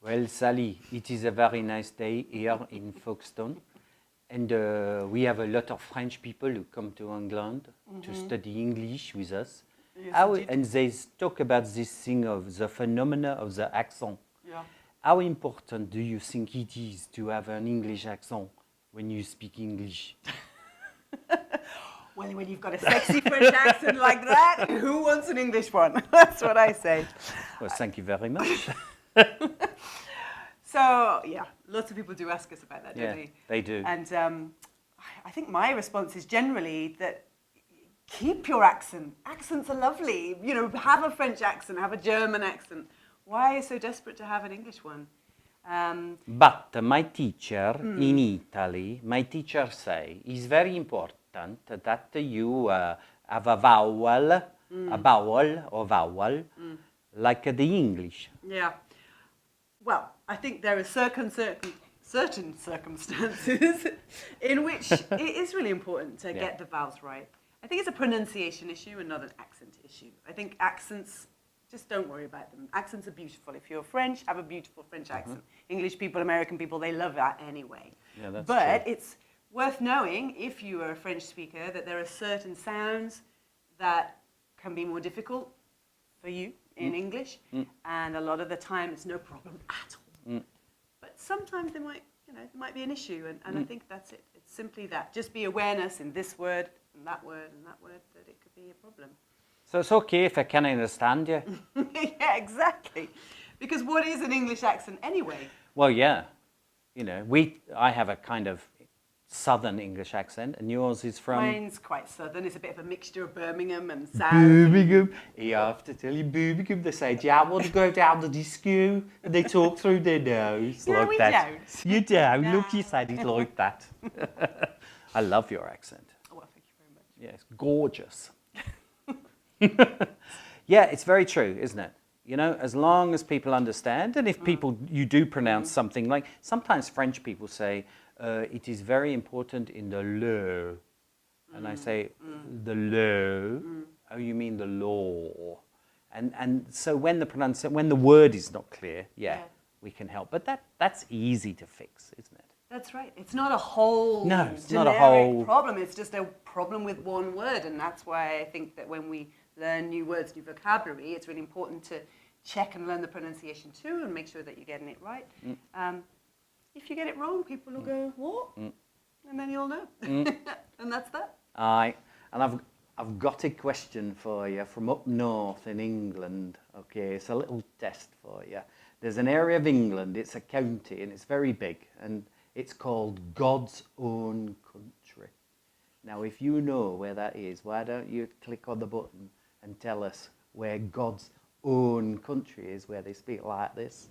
Well, Sally, it is a very nice day here in Folkestone. And we have a lot of French people who come to England to study English with us. Yes, And they talk about this thing of the phenomena of the accent. Yeah. How important do you think it is to have an English accent when you speak English? Well, when you've got a sexy French accent like that, who wants an English one? That's what I say. Well, thank you very much. So, yeah, lots of people do ask us about that, don't Yeah, they? they do. And I think my response is generally that keep your accent. Accents are lovely. You know, have a French accent, have a German accent. Why are you so desperate to have an English one? But my teacher in Italy, my teacher say, it's very important that you have a vowel, like the English. Yeah. Well, I think there are certain circumstances in which it is really important to get the vowels right. I think it's a pronunciation issue and not an accent issue. I think accents, just don't worry about them. Accents are beautiful. If you're French, have a beautiful French accent. English people, American people, they love that anyway. Yeah, that's but true. It's worth knowing, if you are a French speaker, that there are certain sounds that can be more difficult for you in English, and a lot of the time it's no problem at all. But sometimes there might be an issue, and I think that's it. It's simply that. Just be awareness in this word and that word and that word that it could be a problem. So it's okay if I can understand you. Yeah, exactly. Because what is an English accent anyway? Well, yeah. You know, I have a kind of southern English accent, and yours is from... Mine's quite southern. It's a bit of a mixture of Birmingham and South. Birmingham. You have to tell you Birmingham. They say, do you want to go down the disco? And they talk through their nose No, like we that. don't. You don't. No. Look, you said it like that. I love your accent. Oh, well, thank you very much. Yeah, it's gorgeous. Yeah, it's very true, isn't it? You know, as long as people understand, and if you do pronounce something like, sometimes French people say, it is very important in the le. And I say, the le, oh, you mean the law. And so when the word is not clear, we can help. But that's easy to fix, isn't it? That's right. It's not a whole No, it's not generic a whole problem. It's just a problem with one word. And that's why I think that when we learn new words, new vocabulary, it's really important to check and learn the pronunciation too and make sure that you're getting it right. If you get it wrong, people will go, what? And then you'll know. And that's that. Aye. And I've got a question for you from up north in England. Okay, it's a little test for you. There's an area of England, it's a county, and it's very big, and it's called God's Own Country. Now, if you know where that is, why don't you click on the button and tell us where God's own country is, where they speak like this?